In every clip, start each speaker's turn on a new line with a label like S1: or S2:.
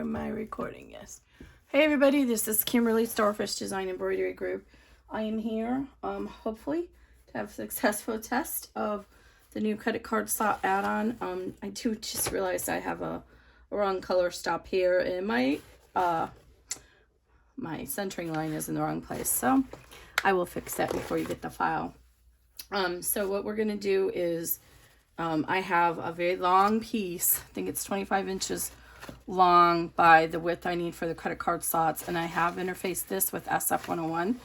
S1: Am I recording? Yes. Hey everybody, this is Kimberly, Starfish Design Embroidery Group. I am here, hopefully, to have a successful test of the new credit card slot add-on. I do just realized I have a wrong color stop here, and my centering line is in the wrong place. So I will fix that before you get the file. So what we're going to do is, I have a very long piece. I think it's 25 inches long by the width I need for the credit card slots, and I have interfaced this with SF101.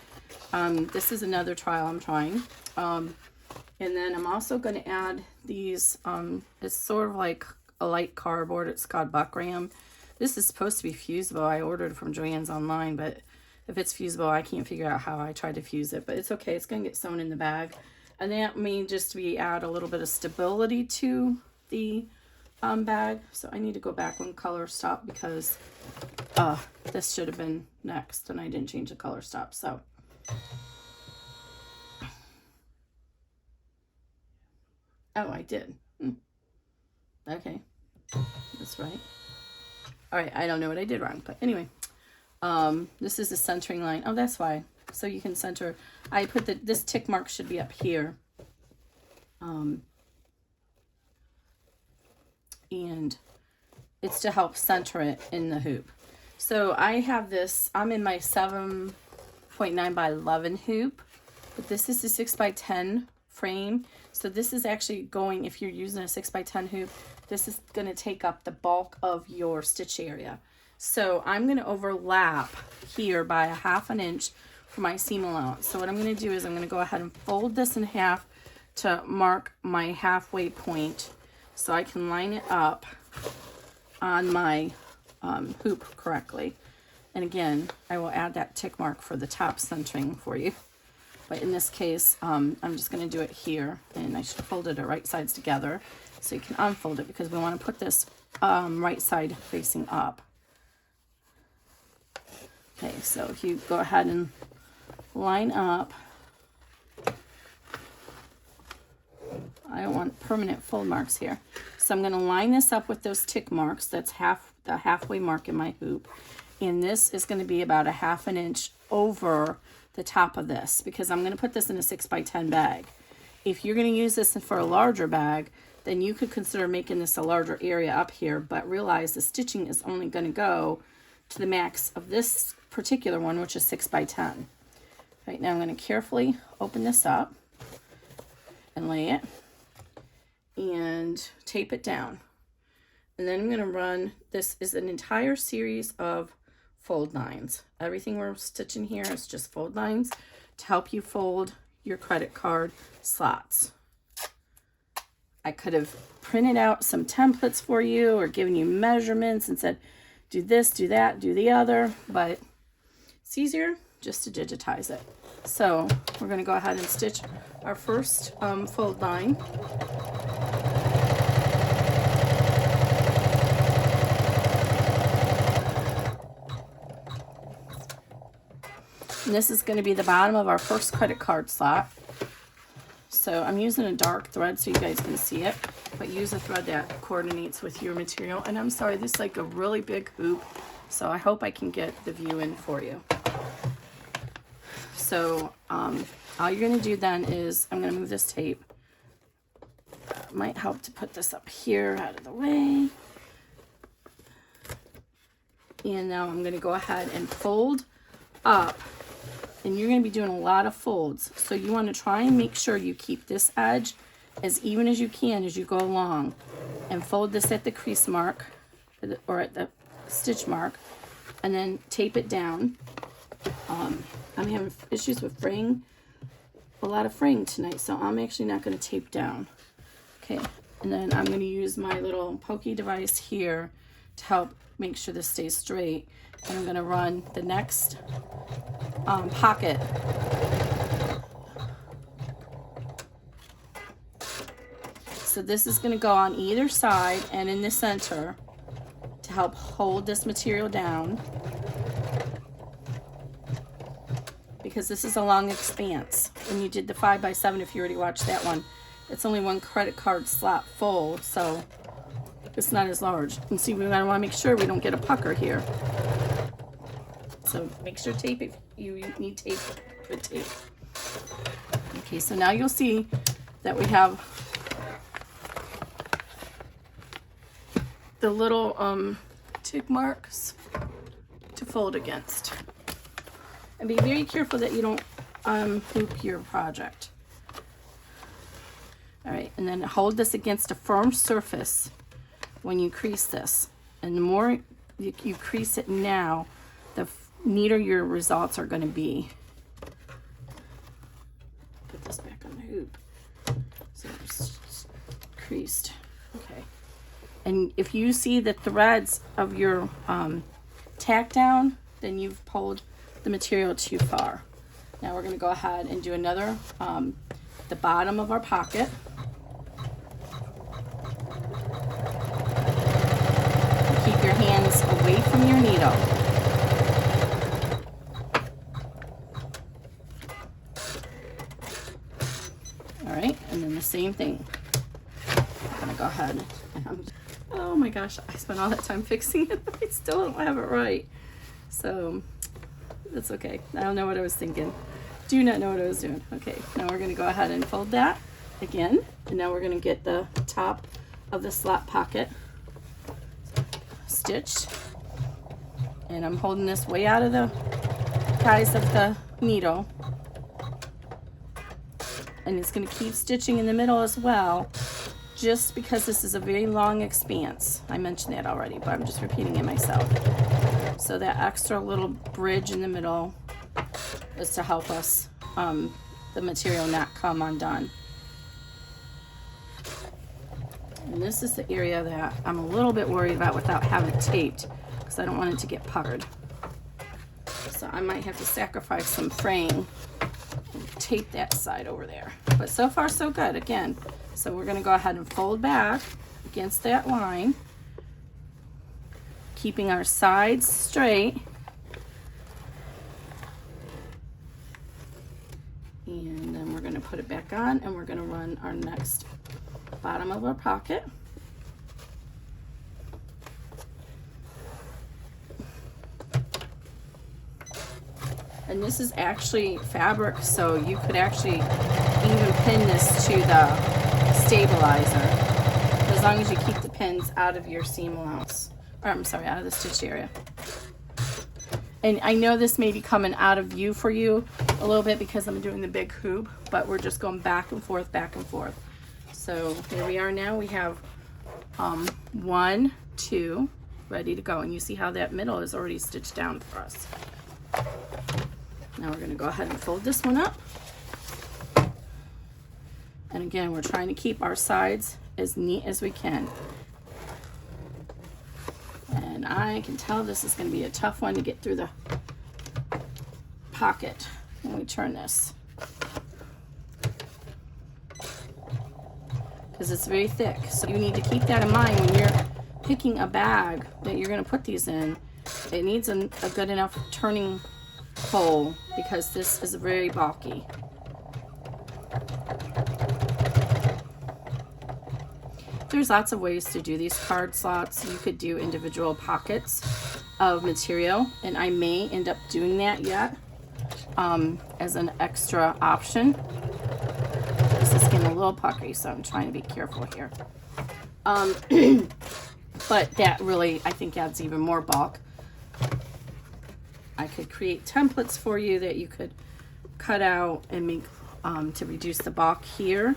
S1: This is another trial I'm trying. And then I'm also going to add these, it's sort of like a light cardboard. It's called buckram. This is supposed to be fusible. I ordered from Joann's online, but if it's fusible, I can't figure out how I tried to fuse it, but it's okay. It's going to get sewn in the bag. And that means just we add a little bit of stability to the bag. So I need to go back one color stop because this should have been next and I didn't change the color stop. So oh, I did. Okay, that's right. All right, I don't know what I did wrong, but anyway, this is the centering line. Oh, that's why. So you can center. I put this tick mark should be up here. And it's to help center it in the hoop. So I have this, I'm in my 7.9 by 11 hoop, but this is a 6 by 10 frame. So this is actually going, if you're using a 6 by 10 hoop, this is going to take up the bulk of your stitch area. So I'm going to overlap here by a ½ inch for my seam allowance. So what I'm going to do is I'm going to go ahead and fold this in half to mark my halfway point so I can line it up on my hoop correctly. And again, I will add that tick mark for the top centering for you. But in this case, I'm just going to do it here, and I should have folded it right sides together so you can unfold it because we want to put this right side facing up. Okay, so if you go ahead and line up, I don't want permanent fold marks here. So I'm going to line this up with those tick marks. That's the halfway mark in my hoop. And this is going to be about a ½ inch over the top of this because I'm going to put this in a 6 by 10 bag. If you're going to use this for a larger bag, then you could consider making this a larger area up here, but realize the stitching is only going to go to the max of this particular one, which is 6 by 10. Right now I'm going to carefully open this up and lay it and tape it down. And then I'm going to run, this is an entire series of fold lines. Everything we're stitching here is just fold lines to help you fold your credit card slots. I could have printed out some templates for you or given you measurements and said, do this, do that, do the other, but it's easier just to digitize it. So we're going to go ahead and stitch our first fold line. And this is going to be the bottom of our first credit card slot. So I'm using a dark thread so you guys can see it, but use a thread that coordinates with your material. And I'm sorry, this is like a really big hoop, so I hope I can get the view in for you. So all you're going to do then is I'm going to move this tape. Might help to put this up here out of the way. And now I'm going to go ahead and fold up. And you're going to be doing a lot of folds. So you want to try and make sure you keep this edge as even as you can as you go along. And fold this at the crease mark or at the stitch mark. And then tape it down. I'm having issues with fraying, a lot of fraying tonight, so I'm actually not going to tape down. Okay, and then I'm going to use my little pokey device here to help make sure this stays straight. And I'm going to run the next pocket. So this is going to go on either side and in the center to help hold this material down, because this is a long expanse. When you did the 5 by 7, if you already watched that one, it's only one credit card slot full, so it's not as large. And see, we want to make sure we don't get a pucker here. So make sure tape, if you need tape, put tape. Okay, so now you'll see that we have the little tick marks to fold against. And be very careful that you don't hoop your project. All right, and then hold this against a firm surface when you crease this. And the more you crease it now, the neater your results are going to be. Put this back on the hoop. So it's creased. Okay. And if you see the threads of your tack down, then you've pulled the material too far. Now we're going to go ahead and do another, the bottom of our pocket. Keep your hands away from your needle. All right, and then the same thing. I'm gonna go ahead and oh my gosh, I spent all that time fixing it. I still don't have it right. So that's okay. I don't know what I was thinking. Do not know what I was doing. Okay, now we're gonna go ahead and fold that again. And now we're gonna get the top of the slot pocket stitched. And I'm holding this way out of the guys of the needle. And it's going to keep stitching in the middle as well, just because this is a very long expanse. I mentioned that already, but I'm just repeating it myself. So that extra little bridge in the middle is to help us, the material not come undone. And this is the area that I'm a little bit worried about without having it taped, because I don't want it to get puckered. So I might have to sacrifice some fraying and tape that side over there. But so far so good, again. So we're going to go ahead and fold back against that line, keeping our sides straight. And then we're going to put it back on, and we're going to run our next bottom of our pocket. And this is actually fabric, so you could actually even pin this to the stabilizer, as long as you keep the pins out of your seam allowance, or I'm sorry, out of the stitch area. And I know this may be coming out of view for you a little bit because I'm doing the big hoop, but we're just going back and forth, back and forth. So here we are now. We have 1, 2 ready to go. And you see how that middle is already stitched down for us. Now we're going to go ahead and fold this one up. And again, we're trying to keep our sides as neat as we can. And I can tell this is going to be a tough one to get through the pocket when we turn this, because it's very thick. So you need to keep that in mind when you're picking a bag that you're going to put these in. It needs a good enough turning hole, because this is very bulky. There's lots of ways to do these card slots. You could do individual pockets of material, and I may end up doing that yet as an extra option. This is getting a little puckery, so I'm trying to be careful here. But that really, I think, adds even more bulk. I could create templates for you that you could cut out and make to reduce the bulk here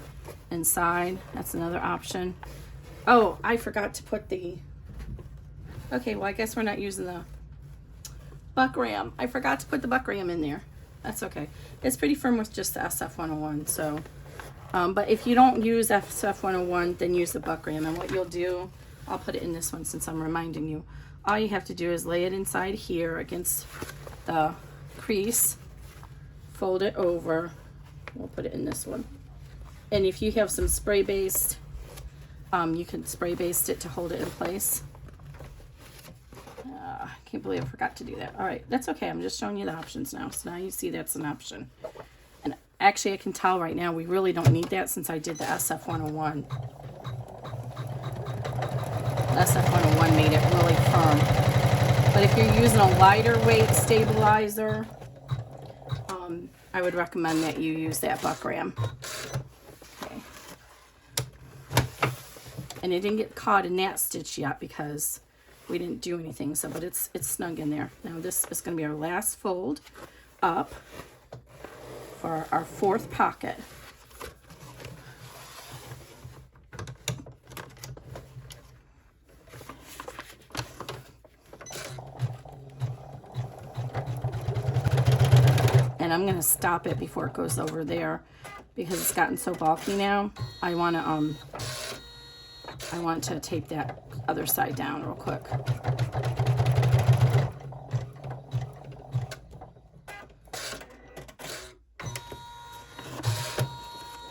S1: inside. That's another option. Oh, I forgot to put the, okay, well, I guess we're not using the buck ram. I forgot to put the buck ram in there. That's okay. It's pretty firm with just the SF101. So, but if you don't use SF101, then use the buck ram. And what you'll do, I'll put it in this one since I'm reminding you. All you have to do is lay it inside here against the crease, fold it over. We'll put it in this one. And if you have some spray based, you can spray baste it to hold it in place. I can't believe I forgot to do that. All right, that's okay. I'm just showing you the options now. So now you see that's an option. And actually, I can tell right now we really don't need that since I did the SF101. SF101 made it really firm. But if you're using a lighter weight stabilizer, I would recommend that you use that buck ram. Okay. And it didn't get caught in that stitch yet because we didn't do anything. So, but it's snug in there. Now this is going to be our last fold up for our 4th pocket. And I'm going to stop it before it goes over there because it's gotten so bulky now. I want to tape that other side down real quick.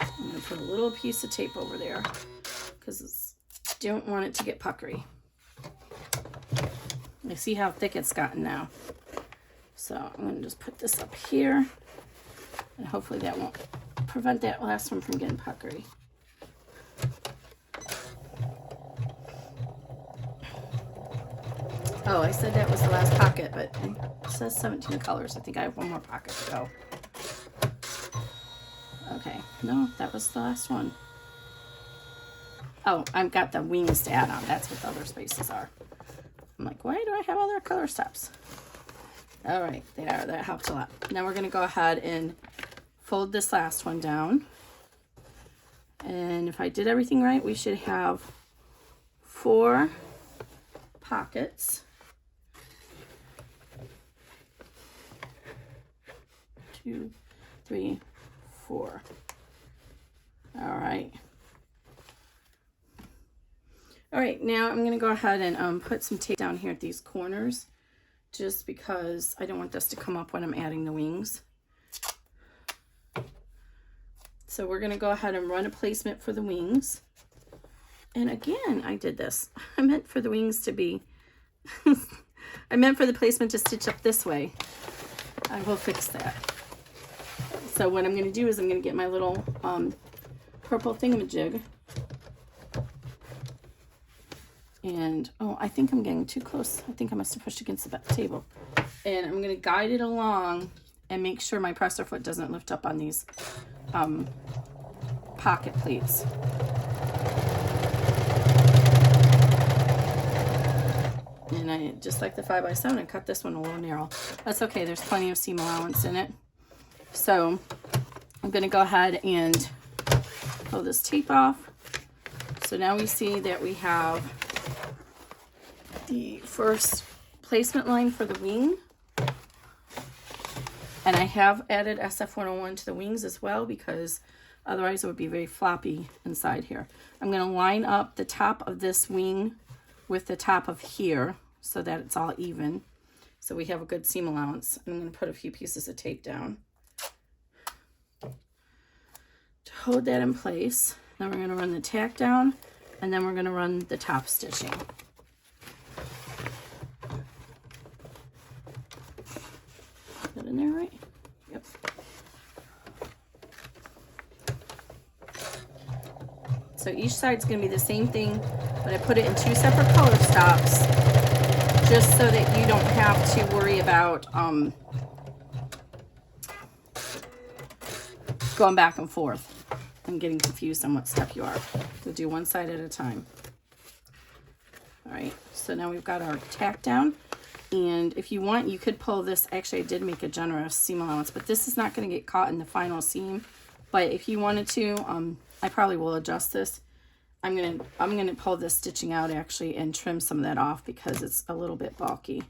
S1: I'm going to put a little piece of tape over there because I don't want it to get puckery. I see how thick it's gotten now. So I'm going to just put this up here, and hopefully that won't prevent that last one from getting puckery. Oh, I said that was the last pocket, but it says 17 colors. I think I have one more pocket to go. Okay, no, that was the last one. Oh, I've got the wings to add on. That's what the other spaces are. I'm like, why do I have other color steps? All right, there, that helped a lot. Now we're going to go ahead and fold this last one down. And if I did everything right, we should have 4 pockets. 2, 3, 4. All right. All right, now I'm going to go ahead and put some tape down here at these corners, just because I don't want this to come up when I'm adding the wings. So we're going to go ahead and run a placement for the wings. And again, I did this. I meant for the wings to be, I meant for the placement to stitch up this way. I will fix that. So what I'm going to do is I'm going to get my little purple thingamajig. And, oh, I think I'm getting too close. I think I must have pushed against the table. And I'm going to guide it along and make sure my presser foot doesn't lift up on these pocket pleats. And I, just like the 5x7, I cut this one a little narrow. That's okay. There's plenty of seam allowance in it. So I'm going to go ahead and pull this tape off. So now we see that we have the first placement line for the wing, and I have added SF101 to the wings as well because otherwise it would be very floppy inside here. I'm going to line up the top of this wing with the top of here so that it's all even, so we have a good seam allowance. I'm going to put a few pieces of tape down to hold that in place. Then we're going to run the tack down, and then we're going to run the top stitching. That in there right? Yep. So each side's going to be the same thing, but I put it in 2 separate color stops just so that you don't have to worry about going back and forth and getting confused on what step you are. We'll do one side at a time. All right, so now we've got our tack down. And if you want, you could pull this. Actually, I did make a generous seam allowance, but this is not going to get caught in the final seam. But if you wanted to, I probably will adjust this. I'm gonna pull this stitching out actually and trim some of that off because it's a little bit bulky.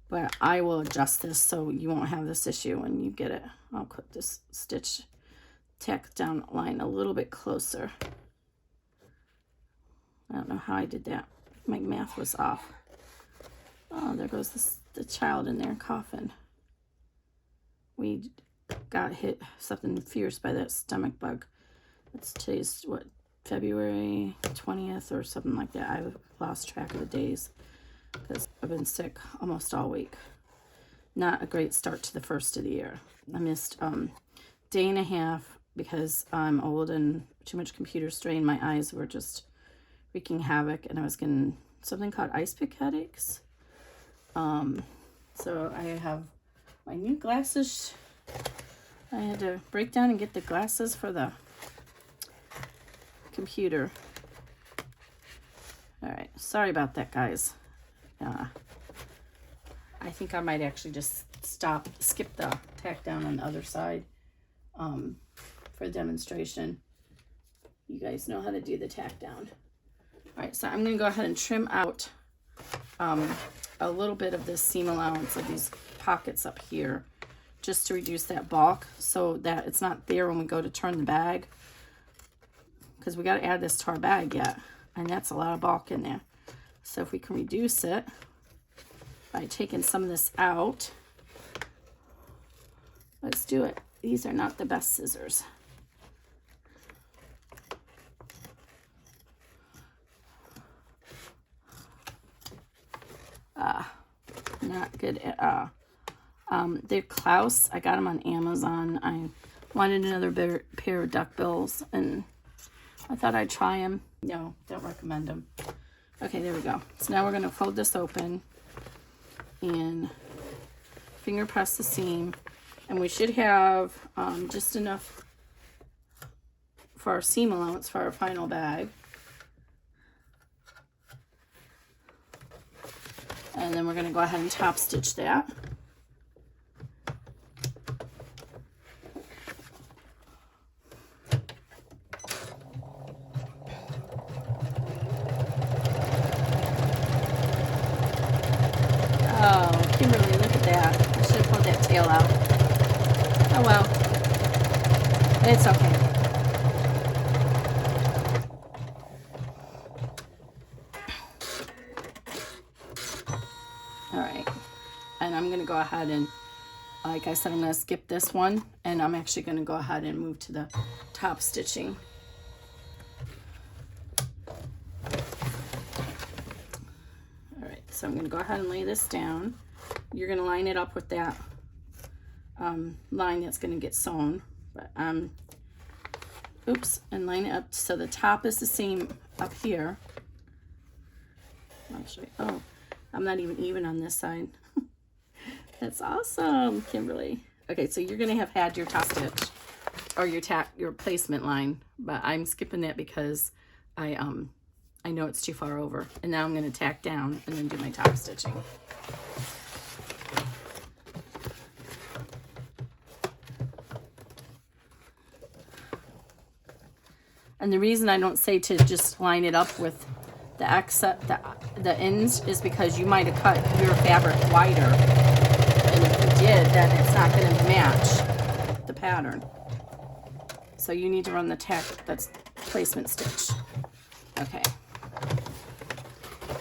S1: But I will adjust this so you won't have this issue when you get it. I'll put this stitch tack down line a little bit closer. I don't know how I did that. My math was off. Oh, there goes the child in there coughing. We got hit something fierce by that stomach bug. It's today's, what, February 20th or something like that. I've lost track of the days because I've been sick almost all week. Not a great start to the first of the year. I missed day and a half because I'm old and too much computer strain. My eyes were just wreaking havoc, and I was getting something called ice pick headaches. So I have my new glasses. I had to break down and get the glasses for the computer. All right, sorry about that, guys. I think I might actually just skip the tack down on the other side for demonstration. You guys know how to do the tack down. All right, so I'm going to go ahead and trim out a little bit of this seam allowance of these pockets up here, just to reduce that bulk so that it's not there when we go to turn the bag, because we got to add this to our bag yet, and that's a lot of bulk in there. So if we can reduce it by taking some of this out, let's do it. These are not the best scissors. Not good at all. They're Klaus. I got them on Amazon. I wanted another pair of duckbills, and I thought I'd try them. No, don't recommend them. Okay, there we go. So now we're going to fold this open and finger press the seam, and we should have just enough for our seam allowance for our final bag. And then we're going to go ahead and top stitch that. Oh, Kimberly, look at that. I should have pulled that tail out. Oh well. It's okay. Alright, and I'm going to go ahead and, like I said, I'm going to skip this one, and I'm actually going to go ahead and move to the top stitching. Alright, so I'm going to go ahead and lay this down. You're going to line it up with that line that's going to get sewn. But, oops, and line it up so the top is the same up here. Actually, oh. I'm not even on this side. That's awesome, Kimberly. Okay, so you're gonna have had your top stitch or your placement line, but I'm skipping that because I know it's too far over. And now I'm gonna tack down and then do my top stitching. And the reason I don't say to just line it up with the ends is because you might have cut your fabric wider, and if you did, then it's not going to match the pattern. So you need to run the tack, that's placement stitch. Okay.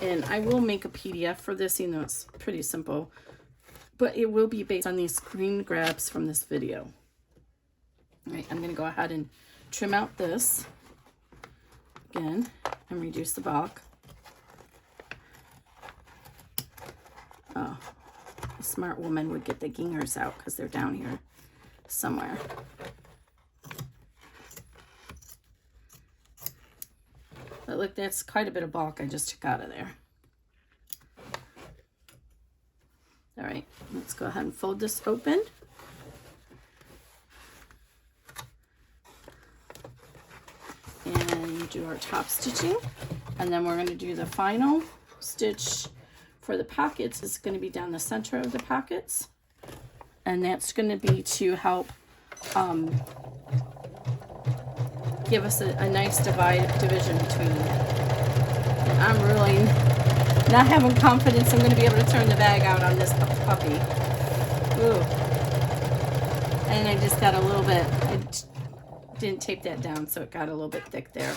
S1: And I will make a PDF for this, even though it's pretty simple, but it will be based on these screen grabs from this video. All right, I'm going to go ahead and trim out this again and reduce the bulk. Oh, a smart woman would get the gingers out because they're down here somewhere. But look, that's quite a bit of bulk I just took out of there. All right, let's go ahead and fold this open. And do our top stitching. And then we're going to do the final stitch for the pockets. Is going to be down the center of the pockets. And that's going to be to help give us a nice division between it. And I'm really not having confidence I'm going to be able to turn the bag out on this puppy. Ooh. And I just got a little bit, I didn't tape that down, so it got a little bit thick there.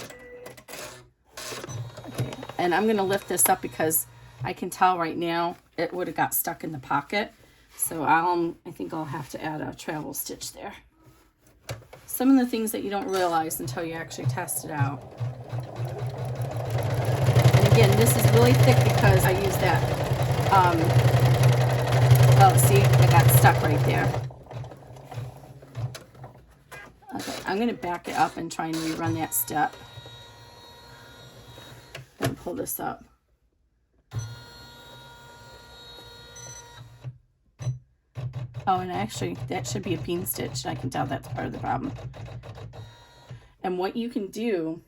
S1: Okay. And I'm going to lift this up because I can tell right now it would have got stuck in the pocket. So I think I'll have to add a travel stitch there. Some of the things that you don't realize until you actually test it out. And again, this is really thick because I use that, oh, see, I got stuck right there. Okay, I'm going to back it up and try and rerun that step. I'm going to pull this up. Oh, and actually, that should be a bean stitch. I can tell that's part of the problem. And what you can do,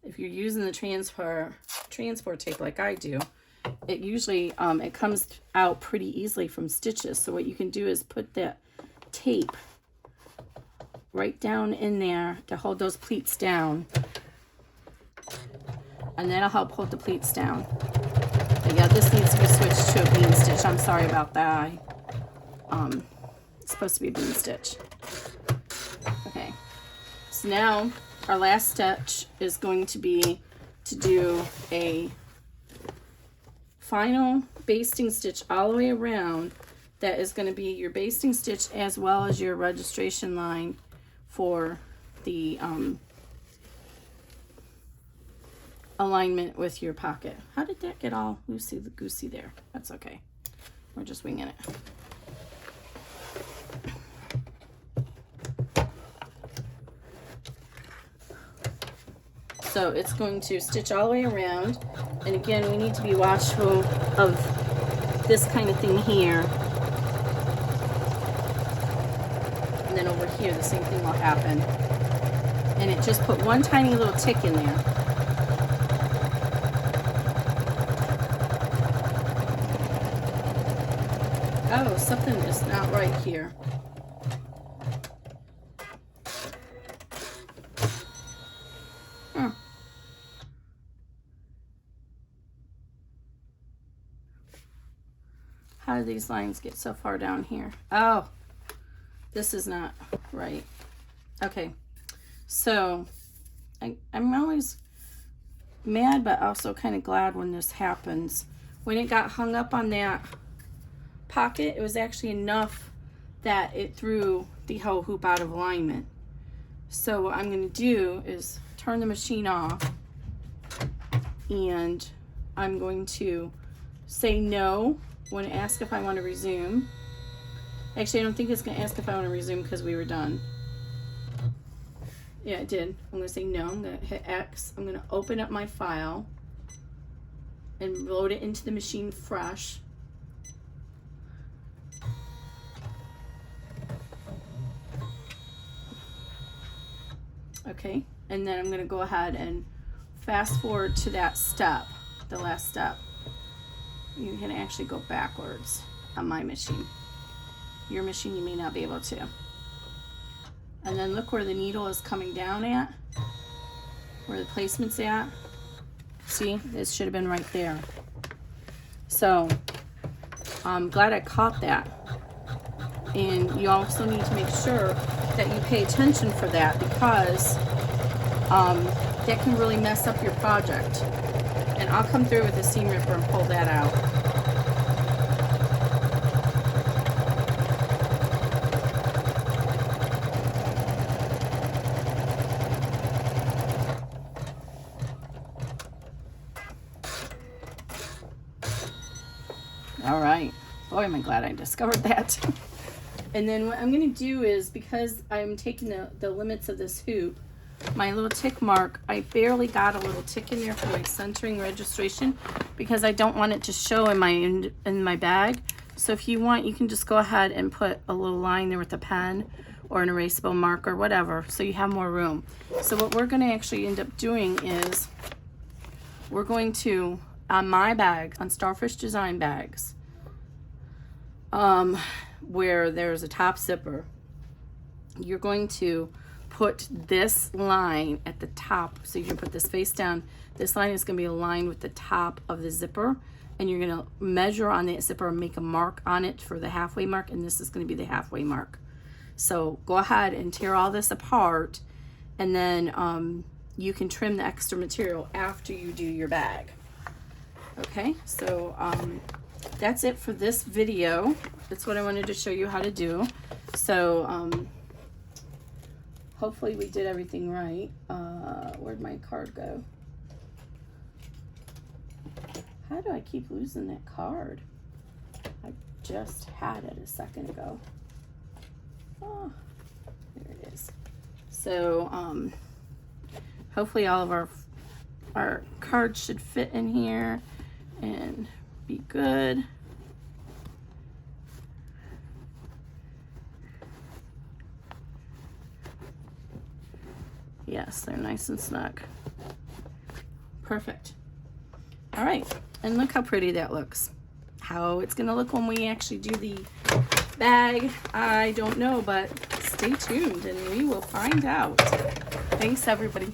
S1: if you're using the transport tape like I do, it usually, it comes out pretty easily from stitches. So what you can do is put that tape right down in there to hold those pleats down. And that'll help hold the pleats down. But yeah, this needs to be switched to a bean stitch. I'm sorry about that. It's supposed to be a bean stitch. Okay. So now our last stitch is going to be to do a final basting stitch all the way around. That is going to be your basting stitch as well as your registration line for the alignment with your pocket. How did that get all loosey-goosey there? That's okay. We're just winging it. So it's going to stitch all the way around. And again, we need to be watchful of this kind of thing here. And then over here, the same thing will happen. And it just put one tiny little tick in there. Oh, something is not right here. How do these lines get so far down here? Oh, this is not right. Okay, so I'm always mad but also kind of glad when this happens. When it got hung up on that pocket, it was actually enough that it threw the whole hoop out of alignment. So what I'm going to do is turn the machine off, and I'm going to say no when it asks if I want to resume. Actually, I don't think it's going to ask if I want to resume because we were done. Yeah, it did. I'm going to say no. I'm going to hit X. I'm going to open up my file and load it into the machine fresh. Okay, and then I'm going to go ahead and fast forward to that step, the last step. You can actually go backwards on my machine. Your machine, you may not be able to. And then look where the needle is coming down at, where the placement's at. See, this should have been right there. So I'm glad I caught that. And you also need to make sure that you pay attention for that, because that can really mess up your project. And I'll come through with a seam ripper and pull that out. All right. Boy, am I glad I discovered that. And then what I'm going to do is, because I'm taking the limits of this hoop, my little tick mark, I barely got a little tick in there for my centering registration, because I don't want it to show in my bag. So if you want, you can just go ahead and put a little line there with a pen or an erasable marker, whatever, so you have more room. So what we're going to actually end up doing is we're going to, on my bag, on Starfish Design bags, where there's a top zipper, you're going to put this line at the top. So you can put this face down. This line is going to be aligned with the top of the zipper, and you're going to measure on that zipper and make a mark on it for the halfway mark, and this is going to be the halfway mark. So go ahead and tear all this apart, and then you can trim the extra material after you do your bag. Okay, so that's it for this video. That's what I wanted to show you how to do. So hopefully we did everything right. Where'd my card go? How do I keep losing that card? I just had it a second ago. Oh, there it is. So hopefully all of our cards should fit in here and be good. Yes, they're nice and snug. Perfect. All right, and look how pretty that looks. How it's gonna look when we actually do the bag, I don't know, but stay tuned and we will find out. Thanks, everybody.